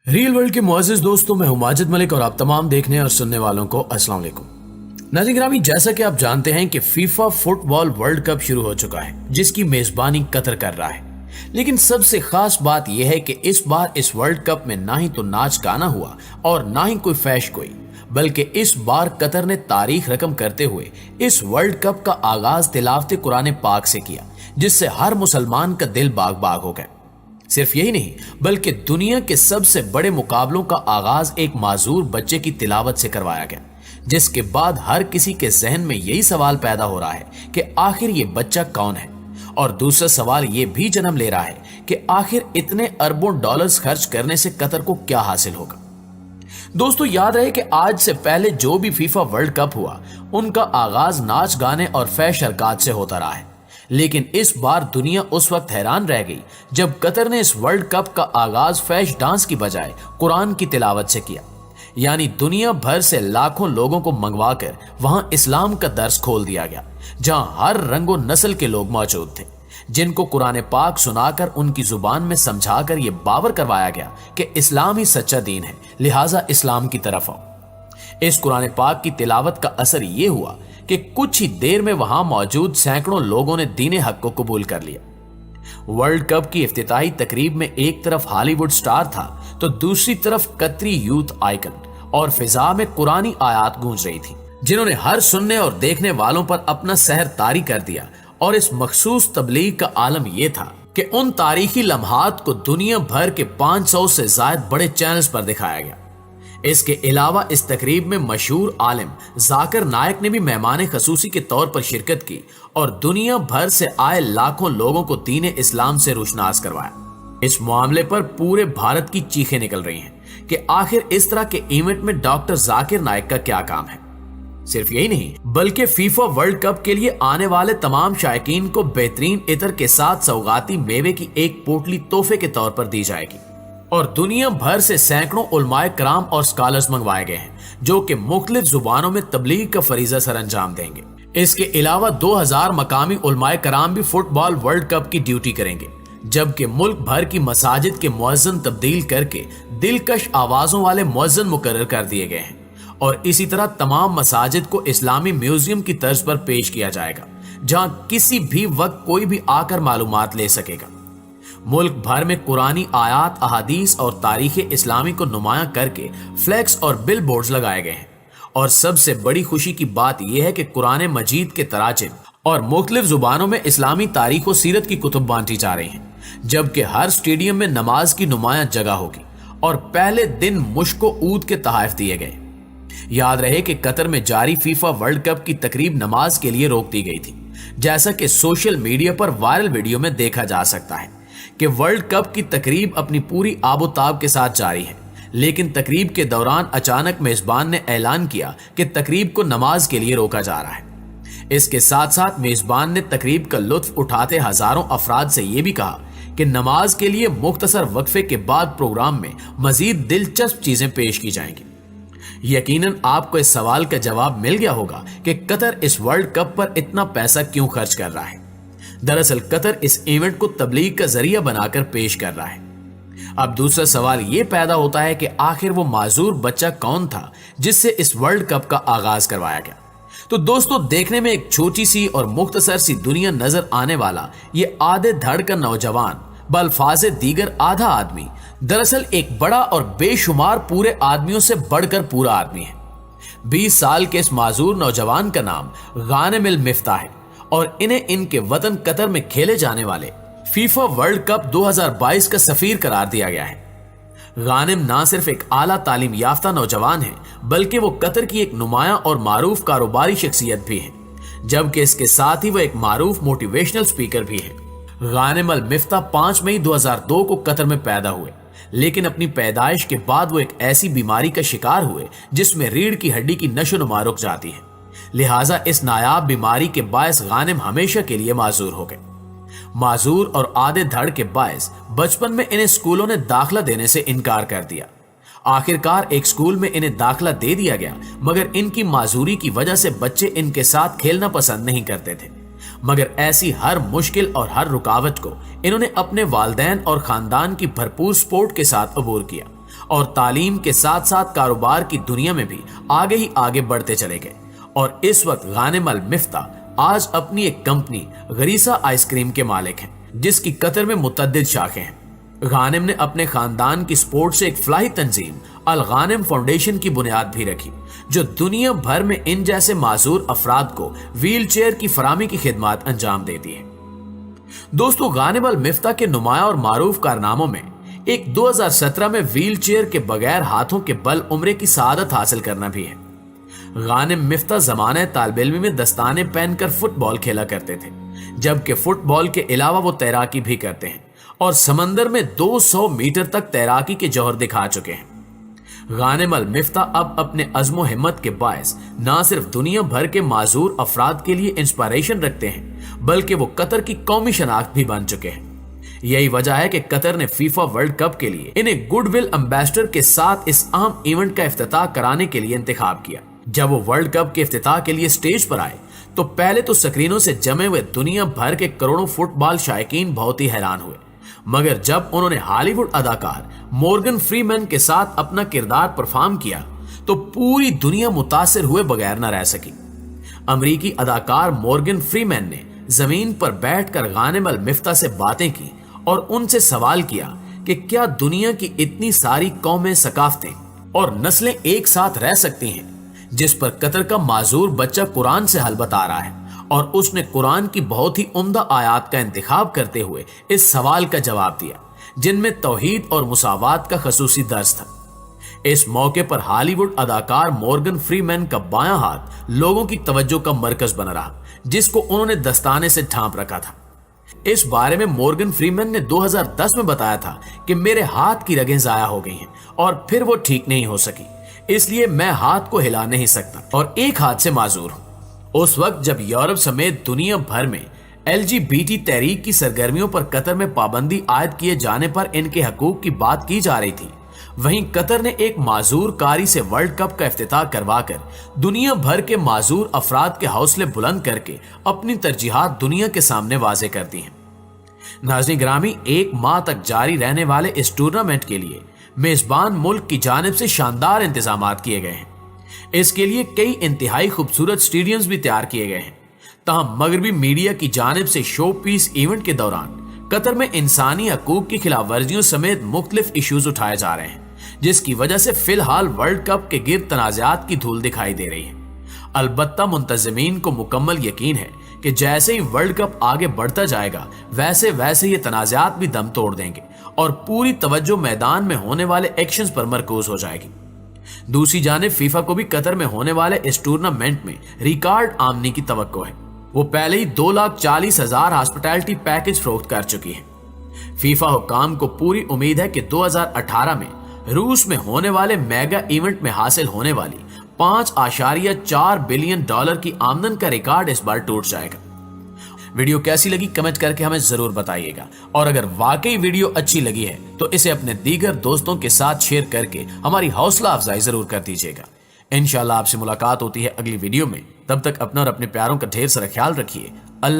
Real world के मुअज़्ज़िज़ दोस्तों, मैं हूं माजिद मलिक और आप तमाम देखने और सुनने वालों को अस्सलाम वालेकुम। नाज़रीन गिरामी, जैसा कि आप जानते हैं कि फीफा फुटबॉल वर्ल्ड कप शुरू हो चुका है, जिसकी मेजबानी कतर कर रहा है। लेकिन सबसे खास बात यह है कि इस बार इस वर्ल्ड कप में ना ही तो नाच गाना हुआ और ना ही कोई फैश कोई, बल्कि इस बार कतर ने तारीख रकम करते हुए इस वर्ल्ड कप का आगाज तिलावत कुरान पाक से किया, जिससे हर मुसलमान का दिल बाग बाग हो गया। सिर्फ यही नहीं, बल्कि दुनिया के सबसे बड़े मुकाबलों का आगाज एक माजूर बच्चे की तिलावत से करवाया गया, जिसके बाद हर किसी के जहन में यही सवाल पैदा हो रहा है कि आखिर ये बच्चा कौन है। और दूसरा सवाल ये भी जन्म ले रहा है कि आखिर इतने अरबों डॉलर्स खर्च करने से कतर को क्या हासिल होगा। दोस्तों, याद रहे कि आज से पहले जो भी फीफा वर्ल्ड कप हुआ, उनका आगाज नाच गाने और फैश हरकत से होता रहा है। लेकिन इस बार दुनिया उस वक्त हैरान रह गई जब कतर ने इस वर्ल्ड कप का आगाज फैश डांस की बजाय कुरान की तिलावत से किया। यानी दुनिया भर से लाखों लोगों को मंगवाकर वहां इस्लाम का दर्स खोल दिया गया, जहां हर रंगो नस्ल के लोग मौजूद थे, जिनको कुरान पाक सुनाकर उनकी जुबान में समझाकर यह बावर करवाया गया कि इस्लाम ही सच्चा दीन है, लिहाजा इस्लाम की तरफ आओ। इस कुरान पाक की तिलावत का असर यह हुआ कि कुछ ही देर में वहां मौजूद सैकड़ों लोगों ने दीन हक को कबूल कर लिया। वर्ल्ड कप की इफ्तिताही तकरीब में एक तरफ हॉलीवुड स्टार था तो दूसरी तरफ कतरी यूथ आइकन, और फिजा में कुरानी आयात गूंज रही थी, जिन्होंने हर सुनने और देखने वालों पर अपना सहर तारी कर दिया। और इस मखसूस तबलीग का आलम यह था कि उन तारीखी लम्हात को दुनिया भर के 500 से ज्यादा बड़े चैनल्स पर दिखाया गया। इसके अलावा इस तकरीब में मशहूर आलिम जाकिर नायक ने भी मेहमान खसूसी के तौर पर शिरकत की और दुनिया भर से आए लाखों लोगों को दीन इस्लाम से रोशनास करवाया। इस मामले पर पूरे भारत की चीखें निकल रही हैं कि आखिर इस तरह के इवेंट में डॉक्टर जाकिर नायक का क्या काम है। सिर्फ यही नहीं, बल्कि फीफा वर्ल्ड कप के लिए आने वाले तमाम शायकीन को बेहतरीन इतर के साथ सौगाती मेवे की एक पोटली तोहफे के तौर पर दी जाएगी। और दुनिया भर से सैकड़ों उलमाए कराम और स्कॉलर्स मंगवाए गए हैं, जो कि मुख्तलिफ जुबानों में तबलीग का फरीजा सर अंजाम देंगे। इसके अलावा 2000 मकामी उलमाए कराम भी फुटबॉल वर्ल्ड कप की ड्यूटी करेंगे, जबकि मुल्क भर की मसाजिद के मुअज्जिन तब्दील करके दिलकश आवाजों वाले मुअज्जिन मुकर्रर कर दिए गए हैं। और इसी तरह तमाम मसाजिद को इस्लामी म्यूजियम की तर्ज पर पेश किया जाएगा, जहां किसी भी वक्त कोई भी आकर मालूमात ले सकेगा। मुल्क भर में कुरानी आयात, अहादीस और तारीख इस्लामी को नुमायां करके फ्लैक्स और बिल बोर्ड्स लगाए गए हैं। और सबसे बड़ी खुशी की बात यह है कि कुरान मजीद के तराजिम और मुख्तलिफ जुबानों में इस्लामी तारीख और सीरत की कुतुब बांटी जा रही हैं, जबकि हर स्टेडियम में नमाज की नुमायां जगह होगी और पहले दिन मुश्को ऊद के तोहफे दिए गए। याद रहे कि कतर में जारी फीफा वर्ल्ड कप की तकरीब नमाज के लिए रोक दी गई थी, जैसा कि सोशल मीडिया पर वायरल वीडियो में देखा जा सकता है कि वर्ल्ड कप की तकरीब अपनी पूरी आबोताब के साथ जारी है। लेकिन तकरीब के दौरान अचानक मेजबान ने ऐलान किया कि तकरीब को नमाज के लिए रोका जा रहा है। इसके साथ साथ मेजबान ने तकरीब का लुत्फ उठाते हजारों अफराद से यह भी कहा कि नमाज के लिए मुख्तसर वक्फे के बाद प्रोग्राम में मजीद दिलचस्प चीजें पेश की जाएंगी। यकीनन आपको इस सवाल का जवाब मिल गया होगा कि कतर इस वर्ल्ड कप पर इतना पैसा क्यों खर्च कर रहा है। दरअसल कतर इस इवेंट को तबलीग का जरिया बनाकर पेश कर रहा है। अब दूसरा सवाल यह पैदा होता है कि आखिर वो माजूर बच्चा कौन था जिससे इस वर्ल्ड कप का आगाज करवाया गया। तो दोस्तों, देखने में एक छोटी सी और मुख्तसर सी दुनिया नजर आने वाला ये आधे धड़ का नौजवान बल्फाजे दीगर आधा आदमी दरअसल एक बड़ा और बेशुमार पूरे आदमियों से बढ़कर पूरा आदमी है। 20 साल के इस माजूर नौजवान का नाम गानिम अल मिफ्ताह है और इन्हें इनके वतन कतर में खेले जाने वाले फीफा वर्ल्ड कप 2022 का सफीर करार दिया गया है। गानिम ना सिर्फ एक आला तालीम याफ्ता नौजवान है, बल्कि वो कतर की एक नुमाया और मारूफ कारोबारी शख्सियत भी है, जबकि इसके साथ ही वो एक मारूफ मोटिवेशनल स्पीकर भी है। गानिम अल मिफ्ताह 5 मई 2002 को कतर में पैदा हुए, लेकिन अपनी पैदाइश के बाद वो एक ऐसी बीमारी का शिकार हुए जिसमें रीढ़ की हड्डी की नशोनुमा रुक जाती है। लिहाजा इस नायाब बीमारी के बायस गानिम हमेशा के लिए माजूर हो गए। माजूर और आधे धड़ के बायस बचपन में इन्हें स्कूलों ने दाखिला देने से इनकार कर दिया। आखिरकार एक स्कूल में इन्हें दाखिला दे दिया गया, मगर इनकी माजूरी की वजह से बच्चे इनके साथ खेलना पसंद नहीं करते थे। मगर ऐसी हर मुश्किल और हर रुकावट को इन्होंने अपने वालिदैन और खानदान की भरपूर सपोर्ट के साथ अबूर किया اور تعلیم کے ساتھ ساتھ کاروبار کی دنیا میں بھی آگے ہی آگے بڑھتے چلے گئے اور اس وقت غانم المفتاح آج اپنی ایک کمپنی غریسہ آئس کریم کے مالک ہیں جس کی قطر میں متعدد شاخیں ہیں۔ غانم نے اپنے خاندان کی سپورٹ سے ایک فلاحی تنظیم الغانم فاؤنڈیشن کی بنیاد بھی رکھی جو دنیا بھر میں ان جیسے معذور افراد کو ویل چیئر کی فراہمی کی خدمات انجام دیتی ہے۔ دوستو، غانم المفتاح کے نمایاں اور معروف کارناموں میں ایک 2017 میں ویل چیئر کے بغیر ہاتھوں کے بل عمرے کی سعادت حاصل کرنا بھی ہے۔ غانم مفتاح زمانہ طالب علمی میں دستانے پہن کر فٹ بال کھیلا کرتے تھے، جبکہ فٹ بال کے علاوہ وہ تیراکی بھی کرتے ہیں اور سمندر میں 200 میٹر تک تیراکی کے جوہر دکھا چکے ہیں۔ غانم المفتاح اب اپنے عزم و ہمت کے باعث نہ صرف دنیا بھر کے معذور افراد کے لیے انسپائریشن رکھتے ہیں بلکہ وہ قطر کی قومی شناخت بھی بن چکے ہیں۔ یہی وجہ ہے کہ قطر نے فیفا ورلڈ کپ کے لیے انہیں گڈ ول امبیسڈر کے ساتھ اس اہم ایونٹ کا افتتاح کرانے کے لیے انتخاب کیا۔ جب وہ ورلڈ کپ کے افتتاح کے لیے سٹیج پر آئے تو پہلے تو سکرینوں سے جمے ہوئے دنیا بھر کے کروڑوں فٹ بال شائقین بہت ہی حیران ہوئے، مگر جب انہوں نے ہالی ووڈ اداکار مورگن فری مین کے ساتھ اپنا کردار پرفارم کیا تو پوری دنیا متاثر ہوئے بغیر نہ رہ سکی۔ امریکی اداکار مورگن فری مین نے زمین پر بیٹھ کر غانم المفتاح سے باتیں کی اور ان سے سوال کیا کہ کیا دنیا کی اتنی ساری قومیں، ثقافتیں اور نسلیں ایک ساتھ رہ سکتی ہیں جس پر قطر کا معذور بچہ قرآن سے حل بتا رہا ہے، اور اس نے قرآن کی بہت ہی عمدہ آیات کا انتخاب کرتے ہوئے اس سوال کا جواب دیا جن میں توحید اور مساوات کا خصوصی درس تھا۔ اس موقع پر ہالی ووڈ اداکار مورگن فری مین کا بایاں ہاتھ لوگوں کی توجہ کا مرکز بنا رہا جس کو انہوں نے دستانے سے ڈھانپ رکھا تھا۔ اس بارے میں مورگن فری مین نے 2010 میں بتایا تھا کہ میرے ہاتھ کی رگیں ضائع ہو گئی ہیں اور پھر وہ ٹھیک نہیں ہو سکی، اس لیے میں ہاتھ کو ہلا نہیں سکتا اور ایک ہاتھ سے معذور ہوں۔ اس وقت جب یورپ سمیت دنیا بھر میں LGBT تحریک کی سرگرمیوں پر قطر میں پابندی عائد کیے جانے پر ان کے حقوق کی بات کی جا رہی تھی، وہیں قطر نے ایک معذور کاری سے ورلڈ کپ کا افتتاح کروا کر دنیا بھر کے معذور افراد کے حوصلے بلند کر کے اپنی ترجیحات دنیا کے سامنے واضح کر دی ہیں۔ ناظرین گرامی، ایک ماہ تک جاری رہنے والے اس ٹورنامنٹ کے لیے میزبان ملک کی جانب سے شاندار انتظامات کیے گئے ہیں۔ اس کے لیے کئی انتہائی خوبصورت سٹیڈیمز بھی تیار کیے گئے ہیں، تاہم مغربی میڈیا کی جانب سے شو پیس ایونٹ کے دوران قطر میں انسانی حقوق کی خلاف ورزیوں سمیت مختلف ایشوز اٹھائے جا رہے ہیں، جس کی وجہ سے فی الحال ورلڈ کپ کے گرد تنازعات کی دھول دکھائی دے رہی ہے۔ البتہ منتظمین کو مکمل یقین ہے کہ جیسے ہی ورلڈ کپ آگے بڑھتا جائے گا ویسے ویسے یہ تنازعات بھی دم توڑ دیں گے اور پوری توجہ میدان میں ہونے والے ایکشنز پر مرکوز ہو جائے گی۔ دوسری جانب فیفا کو بھی قطر میں ہونے والے اس ٹورنامنٹ میں ریکارڈ آمدنی کی توقع ہے۔ وہ پہلے ہی 2,40,000 ہاسپٹیلٹی پیکج فروخت کر چکی ہے۔ فیفا حکام کو پوری امید ہے کہ 2018 میں روس میں ہونے والے میگا ایونٹ میں حاصل ہونے والی $5.4 بلین کی آمدن کا ریکارڈ اس بار ٹوٹ جائے گا۔ ویڈیو کیسی لگی کمنٹ کر کے ہمیں ضرور بتائیے گا، اور اگر واقعی ویڈیو اچھی لگی ہے تو اسے اپنے دیگر دوستوں کے ساتھ شیئر کر کے ہماری حوصلہ افزائی ضرور کر دیجیے گا۔ انشاءاللہ آپ سے ملاقات ہوتی ہے اگلی ویڈیو میں، تب تک اپنا اور اپنے پیاروں کا ڈھیر سارا خیال رکھیے۔ اللہ